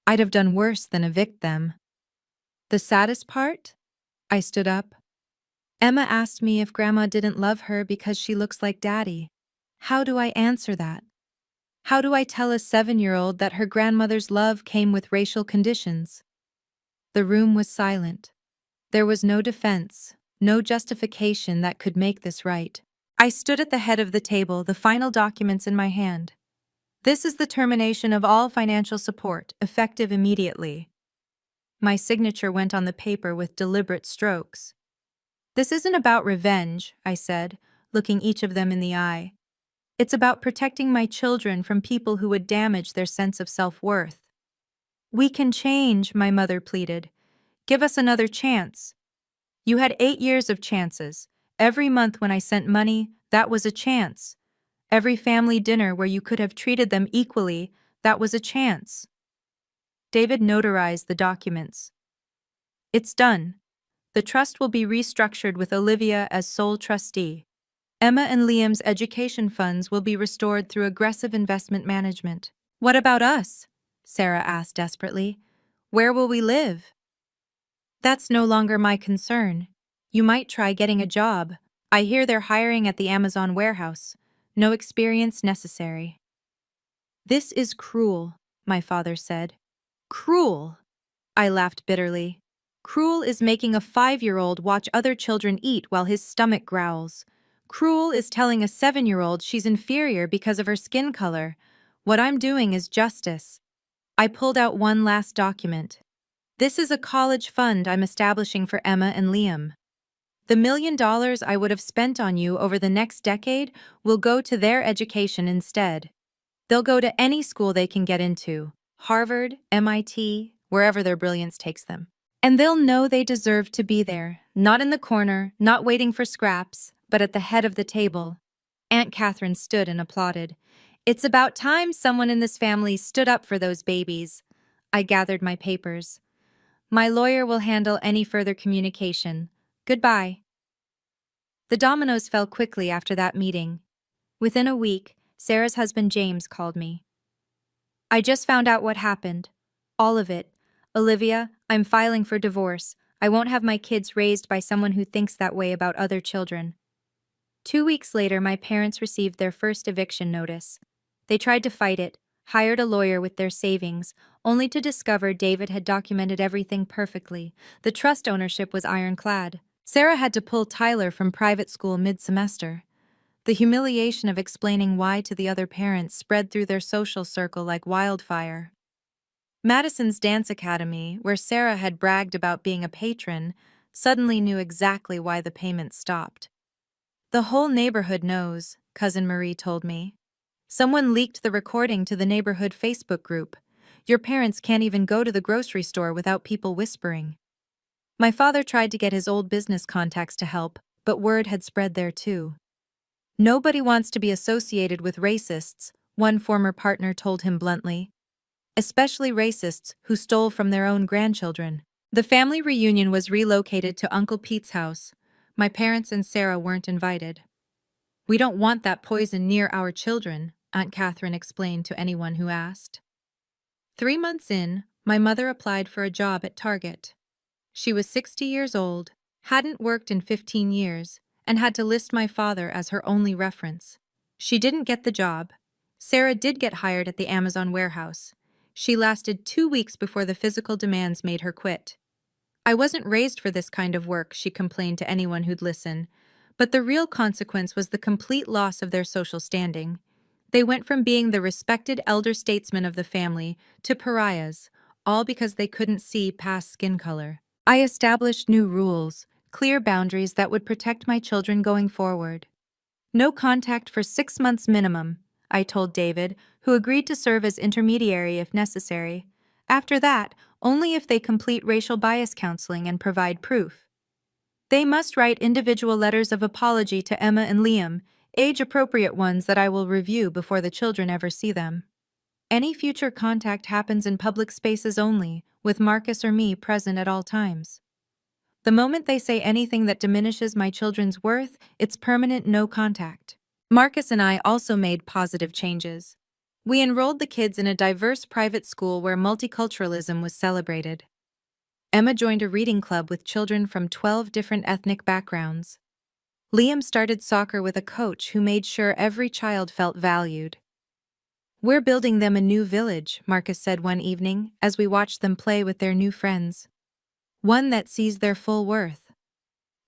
I'd have done worse than evict them. The saddest part? I stood up. Emma asked me if Grandma didn't love her because she looks like Daddy. How do I answer that? How do I tell a 7-year-old that her grandmother's love came with racial conditions? The room was silent. There was no defense, no justification that could make this right. I stood at the head of the table, the final documents in my hand. This is the termination of all financial support, effective immediately. My signature went on the paper with deliberate strokes. This isn't about revenge, I said, looking each of them in the eye. It's about protecting my children from people who would damage their sense of self-worth. We can change, my mother pleaded. Give us another chance. You had 8 years of chances. Every month when I sent money, that was a chance. Every family dinner where you could have treated them equally, that was a chance. David notarized the documents. It's done. The trust will be restructured with Olivia as sole trustee. Emma and Liam's education funds will be restored through aggressive investment management. What about us? Sarah asked desperately. Where will we live? That's no longer my concern. You might try getting a job. I hear they're hiring at the Amazon warehouse. No experience necessary. This is cruel, my father said. Cruel. I laughed bitterly. Cruel is making a 5-year-old watch other children eat while his stomach growls. Cruel is telling a 7-year-old she's inferior because of her skin color. What I'm doing is justice. I pulled out one last document. This is a college fund I'm establishing for Emma and Liam. The $1 million I would have spent on you over the next decade will go to their education instead. They'll go to any school they can get into, Harvard, MIT, wherever their brilliance takes them. And they'll know they deserve to be there, not in the corner, not waiting for scraps, but at the head of the table. Aunt Catherine stood and applauded. It's about time someone in this family stood up for those babies. I gathered my papers. My lawyer will handle any further communication. Goodbye. The dominoes fell quickly after that meeting. Within a week, Sarah's husband James called me. I just found out what happened. All of it. Olivia, I'm filing for divorce. I won't have my kids raised by someone who thinks that way about other children. 2 weeks later, my parents received their first eviction notice. They tried to fight it, hired a lawyer with their savings, only to discover David had documented everything perfectly. The trust ownership was ironclad. Sarah had to pull Tyler from private school mid-semester. The humiliation of explaining why to the other parents spread through their social circle like wildfire. Madison's dance academy, where Sarah had bragged about being a patron, suddenly knew exactly why the payments stopped. The whole neighborhood knows, Cousin Marie told me. Someone leaked the recording to the neighborhood Facebook group. Your parents can't even go to the grocery store without people whispering. My father tried to get his old business contacts to help, but word had spread there too. Nobody wants to be associated with racists, one former partner told him bluntly. Especially racists who stole from their own grandchildren. The family reunion was relocated to Uncle Pete's house. My parents and Sarah weren't invited. We don't want that poison near our children, Aunt Catherine explained to anyone who asked. 3 months in, my mother applied for a job at Target. She was 60 years old, hadn't worked in 15 years, and had to list my father as her only reference. She didn't get the job. Sarah did get hired at the Amazon warehouse. She lasted 2 weeks before the physical demands made her quit. I wasn't raised for this kind of work, she complained to anyone who'd listen. But the real consequence was the complete loss of their social standing. They went from being the respected elder statesmen of the family to pariahs, all because they couldn't see past skin color. I established new rules, clear boundaries that would protect my children going forward. No contact for 6 months minimum, I told David, who agreed to serve as intermediary if necessary. After that, only if they complete racial bias counseling and provide proof. They must write individual letters of apology to Emma and Liam, age-appropriate ones that I will review before the children ever see them. Any future contact happens in public spaces only, with Marcus or me present at all times. The moment they say anything that diminishes my children's worth, it's permanent no contact. Marcus and I also made positive changes. We enrolled the kids in a diverse private school where multiculturalism was celebrated. Emma joined a reading club with children from 12 different ethnic backgrounds. Liam started soccer with a coach who made sure every child felt valued. "We're building them a new village," Marcus said one evening as we watched them play with their new friends. "One that sees their full worth."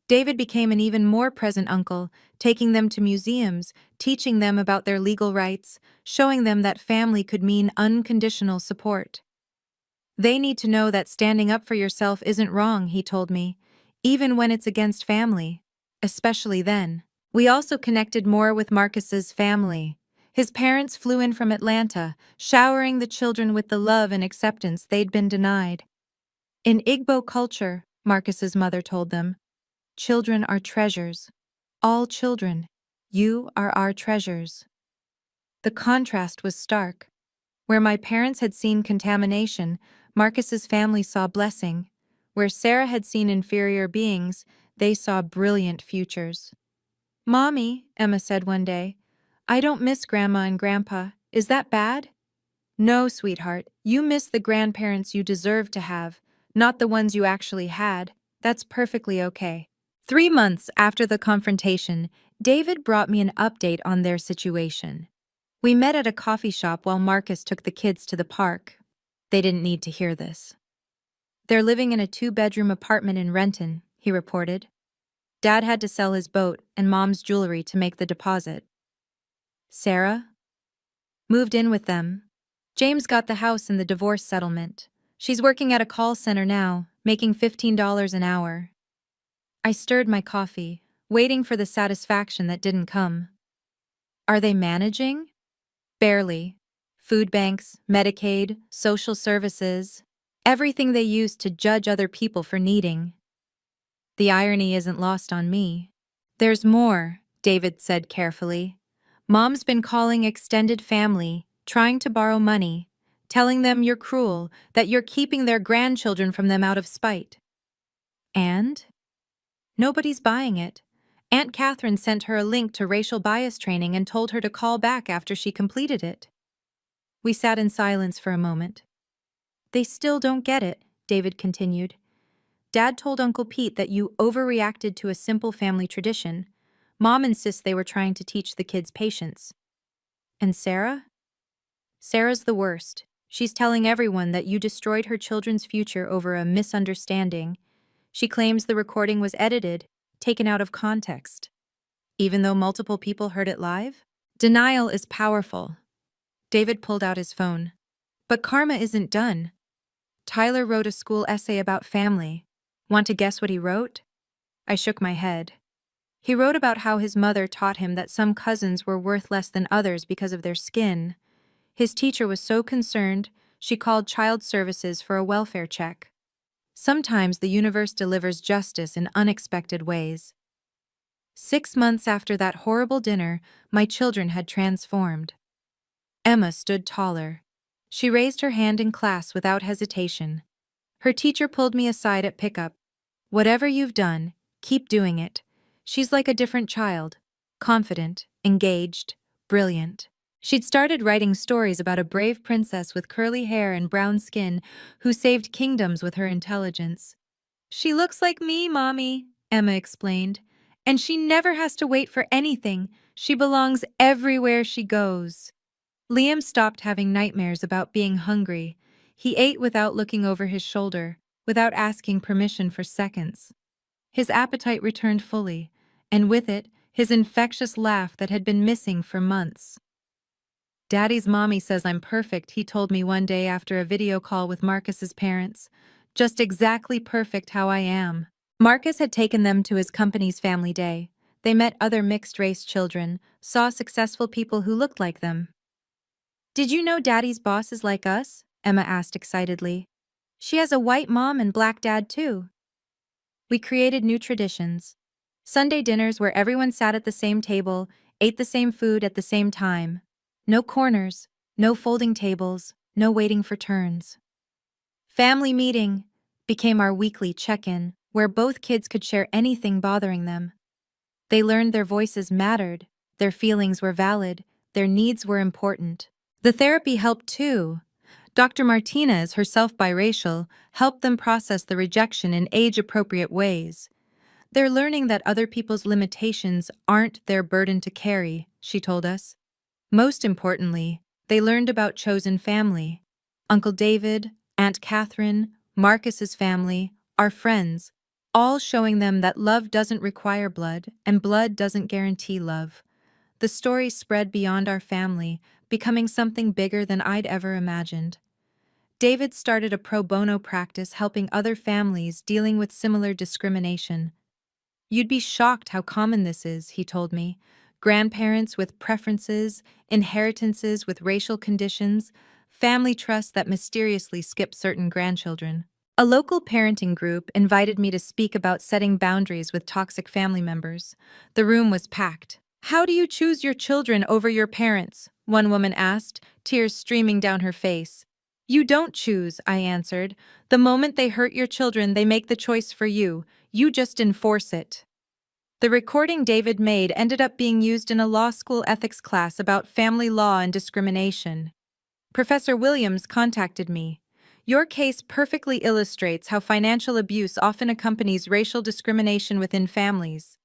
David became an even more present uncle, taking them to museums, teaching them about their legal rights, showing them that family could mean unconditional support. "They need to know that standing up for yourself isn't wrong," he told me, "even when it's against family. Especially then." We also connected more with Marcus's family. His parents flew in from Atlanta, showering the children with the love and acceptance they'd been denied. "In Igbo culture," Marcus's mother told them, "children are treasures. All children. You are our treasures." The contrast was stark. Where my parents had seen contamination, Marcus's family saw blessing. Where Sarah had seen inferior beings, they saw brilliant futures. "Mommy," Emma said one day, "I don't miss Grandma and Grandpa. Is that bad?" "No, sweetheart, you miss the grandparents you deserve to have, not the ones you actually had. That's perfectly okay." 3 months after the confrontation, David brought me an update on their situation. We met at a coffee shop while Marcus took the kids to the park. They didn't need to hear this. "They're living in a 2-bedroom apartment in Renton," he reported. "Dad had to sell his boat and Mom's jewelry to make the deposit." "Sarah?" "Moved in with them. James got the house in the divorce settlement. She's working at a call center now, making $15 an hour." I stirred my coffee, waiting for the satisfaction that didn't come. "Are they managing?" "Barely. Food banks, Medicaid, social services, everything they use to judge other people for needing." The irony isn't lost on me. "There's more," David said carefully. "Mom's been calling extended family, trying to borrow money, telling them you're cruel, that you're keeping their grandchildren from them out of spite." "And?" "Nobody's buying it. Aunt Catherine sent her a link to racial bias training and told her to call back after she completed it." We sat in silence for a moment. "They still don't get it," David continued. "Dad told Uncle Pete that you overreacted to a simple family tradition. Mom insists they were trying to teach the kids patience." "And Sarah?" "Sarah's the worst. She's telling everyone that you destroyed her children's future over a misunderstanding. She claims the recording was edited, taken out of context." "Even though multiple people heard it live?" "Denial is powerful." David pulled out his phone. "But karma isn't done. Tyler wrote a school essay about family. Want to guess what he wrote?" I shook my head. "He wrote about how his mother taught him that some cousins were worth less than others because of their skin. His teacher was so concerned, she called child services for a welfare check. Sometimes the universe delivers justice in unexpected ways." 6 months after that horrible dinner, my children had transformed. Emma stood taller. She raised her hand in class without hesitation. Her teacher pulled me aside at pickup. "Whatever you've done, keep doing it." She's like a different child. Confident, engaged, brilliant. She'd started writing stories about a brave princess with curly hair and brown skin who saved kingdoms with her intelligence. "She looks like me, Mommy," Emma explained. "And she never has to wait for anything. She belongs everywhere she goes." Liam stopped having nightmares about being hungry. He ate without looking over his shoulder, without asking permission for seconds. His appetite returned fully, and with it, his infectious laugh that had been missing for months. "Daddy's mommy says I'm perfect," he told me one day after a video call with Marcus's parents. "Just exactly perfect how I am." Marcus had taken them to his company's family day. They met other mixed-race children, saw successful people who looked like them. "Did you know Daddy's boss is like us?" Emma asked excitedly. "She has a white mom and black dad too." We created new traditions. Sunday dinners where everyone sat at the same table, ate the same food at the same time. No corners, no folding tables, no waiting for turns. Family meeting became our weekly check-in, where both kids could share anything bothering them. They learned their voices mattered, Their feelings were valid, their needs were important. The therapy helped too. Dr. Martinez, herself biracial, helped them process the rejection in age-appropriate ways. They're learning that other people's limitations aren't their burden to carry, she told us. Most importantly, they learned about chosen family. Uncle David, Aunt Catherine, Marcus's family, our friends, all showing them that love doesn't require blood and blood doesn't guarantee love. The story spread beyond our family, becoming something bigger than I'd ever imagined. David started a pro bono practice helping other families dealing with similar discrimination. You'd be shocked how common this is, he told me. Grandparents with preferences, inheritances with racial conditions, family trusts that mysteriously skip certain grandchildren. A local parenting group invited me to speak about setting boundaries with toxic family members. The room was packed. How do you choose your children over your parents? One woman asked, tears streaming down her face. You don't choose, I answered. The moment they hurt your children, they make the choice for you. You just enforce it. The recording David made ended up being used in a law school ethics class about family law and discrimination. Professor Williams contacted me. Your case perfectly illustrates how financial abuse often accompanies racial discrimination within families.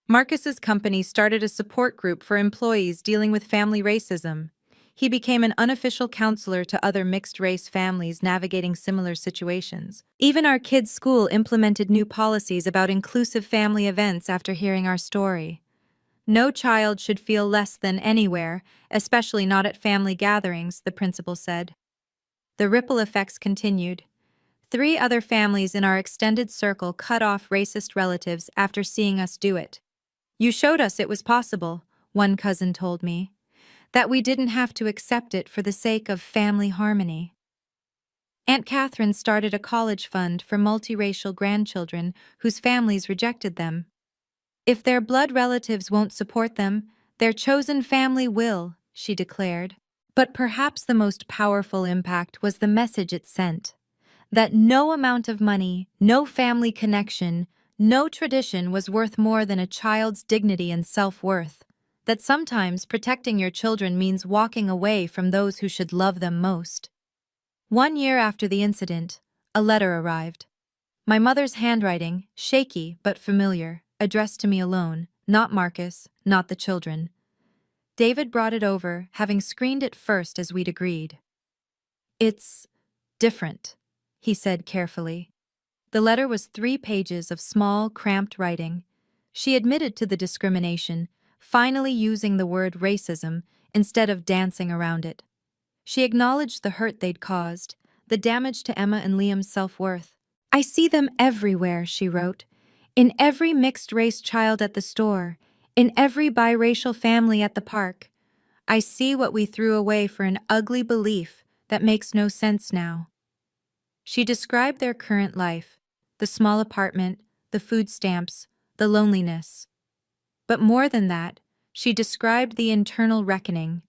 Marcus's company started a support group for employees dealing with family racism. He became an unofficial counselor to other mixed-race families navigating similar situations. Even our kids' school implemented new policies about inclusive family events after hearing our story. No child should feel less than anywhere, especially not at family gatherings, the principal said. The ripple effects continued. 3 other families in our extended circle cut off racist relatives after seeing us do it. You showed us it was possible, one cousin told me. That we didn't have to accept it for the sake of family harmony. Aunt Catherine started a college fund for multiracial grandchildren whose families rejected them. If their blood relatives won't support them, their chosen family will, she declared. But perhaps the most powerful impact was the message it sent. That no amount of money, no family connection, no tradition was worth more than a child's dignity and self-worth. That sometimes protecting your children means walking away from those who should love them most. 1 year after the incident, a letter arrived. My mother's handwriting, shaky but familiar, addressed to me alone, not Marcus, not the children. David brought it over, having screened it first as we'd agreed. It's different, he said carefully. The letter was 3 pages of small, cramped writing. She admitted to the discrimination, finally using the word racism instead of dancing around it. She acknowledged the hurt they'd caused, the damage to Emma and Liam's self-worth. I see them everywhere, she wrote. In every mixed-race child at the store, in every biracial family at the park. I see what we threw away for an ugly belief that makes no sense now. She described their current life, the small apartment, the food stamps, the loneliness. But more than that, she described the internal reckoning.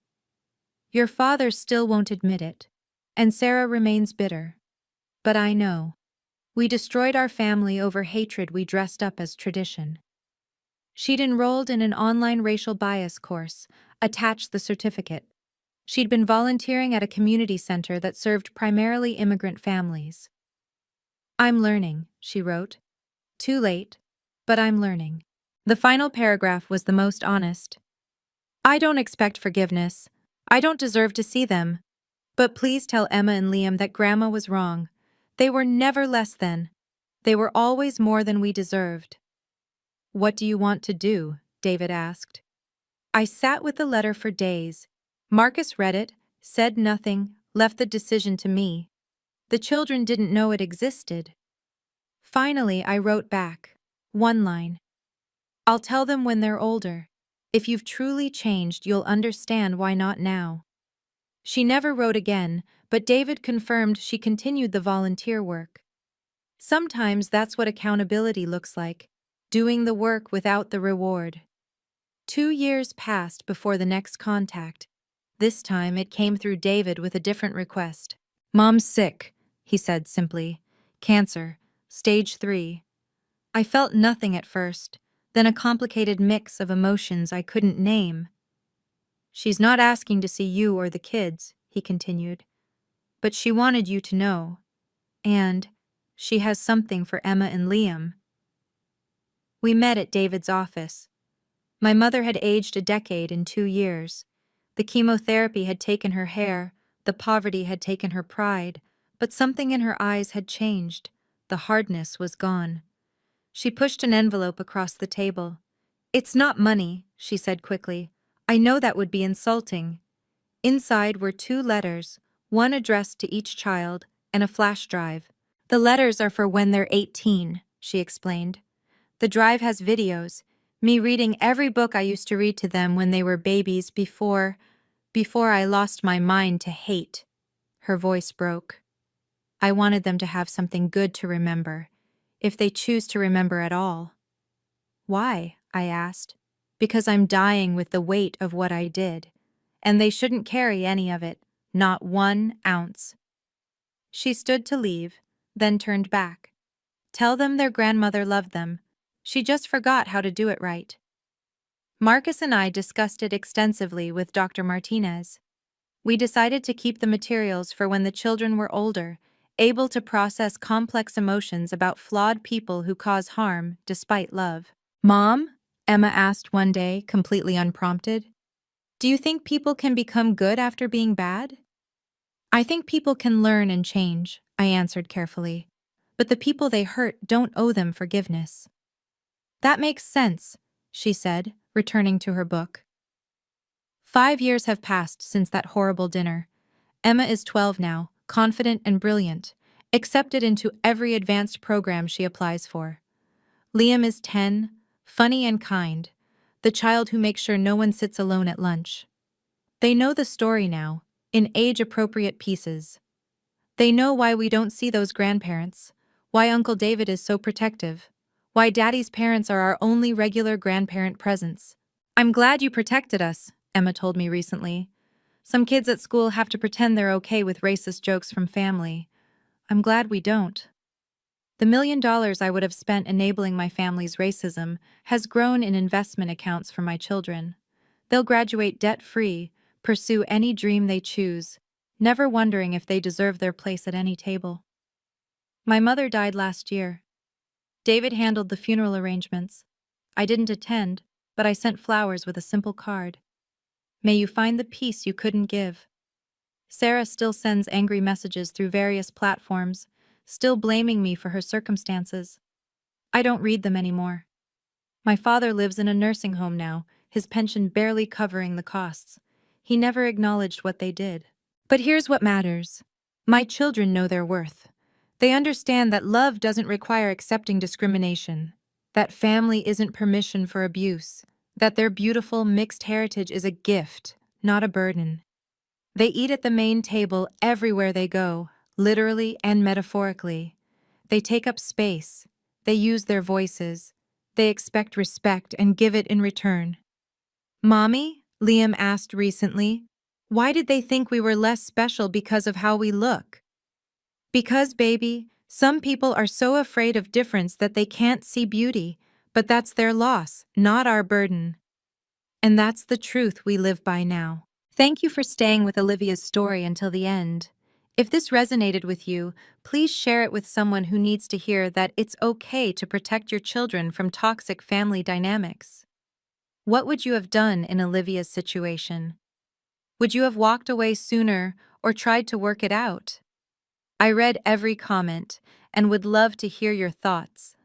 Your father still won't admit it, and Sarah remains bitter. But I know. We destroyed our family over hatred we dressed up as tradition. She'd enrolled in an online racial bias course, attached the certificate. She'd been volunteering at a community center that served primarily immigrant families. I'm learning, she wrote. Too late, but I'm learning. The final paragraph was the most honest. I don't expect forgiveness. I don't deserve to see them. But please tell Emma and Liam that Grandma was wrong. They were never less than. They were always more than we deserved. What do you want to do? David asked. I sat with the letter for days. Marcus read it, said nothing, left the decision to me. The children didn't know it existed. Finally, I wrote back. 1 line. I'll tell them when they're older. If you've truly changed, you'll understand why not now. She never wrote again, but David confirmed she continued the volunteer work. Sometimes that's what accountability looks like, doing the work without the reward. 2 years passed before the next contact. This time it came through David with a different request. Mom's sick, he said simply. Cancer, stage 3. I felt nothing at first, then a complicated mix of emotions I couldn't name. She's not asking to see you or the kids, he continued, but she wanted you to know. And she has something for Emma and Liam. We met at David's office. My mother had aged a decade in 2 years. The chemotherapy had taken her hair, the poverty had taken her pride, but something in her eyes had changed. The hardness was gone. She pushed an envelope across the table. "It's not money," she said quickly. "I know that would be insulting." Inside were 2 letters, one addressed to each child, and a flash drive. "The letters are for when they're 18, she explained. "The drive has videos, me reading every book I used to read to them when they were babies before I lost my mind to hate." Her voice broke. "I wanted them to have something good to remember, if they choose to remember at all." "Why?" I asked. "Because I'm dying with the weight of what I did, and they shouldn't carry any of it, not 1 ounce." She stood to leave, then turned back. "Tell them their grandmother loved them. She just forgot how to do it right." Marcus and I discussed it extensively with Dr. Martinez. We decided to keep the materials for when the children were older, able to process complex emotions about flawed people who cause harm despite love. "Mom," Emma asked one day, completely unprompted, "do you think people can become good after being bad?" "I think people can learn and change," I answered carefully. "But the people they hurt don't owe them forgiveness." "That makes sense," she said, returning to her book. 5 years have passed since that horrible dinner. Emma is 12 now, confident and brilliant, accepted into every advanced program she applies for. Liam is 10, funny and kind, the child who makes sure no one sits alone at lunch. They know the story now, in age-appropriate pieces. They know why we don't see those grandparents, why Uncle David is so protective, why Daddy's parents are our only regular grandparent presence. "I'm glad you protected us," Emma told me recently. "Some kids at school have to pretend they're okay with racist jokes from family. I'm glad we don't." The $1 million I would have spent enabling my family's racism has grown in investment accounts for my children. They'll graduate debt-free, pursue any dream they choose, never wondering if they deserve their place at any table. My mother died last year. David handled the funeral arrangements. I didn't attend, but I sent flowers with a simple card. "May you find the peace you couldn't give." Sarah still sends angry messages through various platforms, still blaming me for her circumstances. I don't read them anymore. My father lives in a nursing home now, his pension barely covering the costs. He never acknowledged what they did. But here's what matters. My children know their worth. They understand that love doesn't require accepting discrimination, that family isn't permission for abuse, that their beautiful mixed heritage is a gift, not a burden. They eat at the main table everywhere they go, literally and metaphorically. They take up space. They use their voices. They expect respect and give it in return. "Mommy," Liam asked recently, "why did they think we were less special because of how we look?" "Because, baby, some people are so afraid of difference that they can't see beauty, but that's their loss, not our burden." And that's the truth we live by now. Thank you for staying with Olivia's story until the end. If this resonated with you, please share it with someone who needs to hear that it's okay to protect your children from toxic family dynamics. What would you have done in Olivia's situation? Would you have walked away sooner or tried to work it out? I read every comment and would love to hear your thoughts.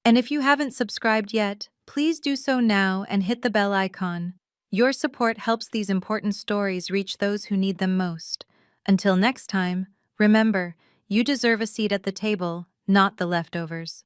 And if you haven't subscribed yet, please do so now and hit the bell icon. Your support helps these important stories reach those who need them most. Until next time, remember, you deserve a seat at the table, not the leftovers.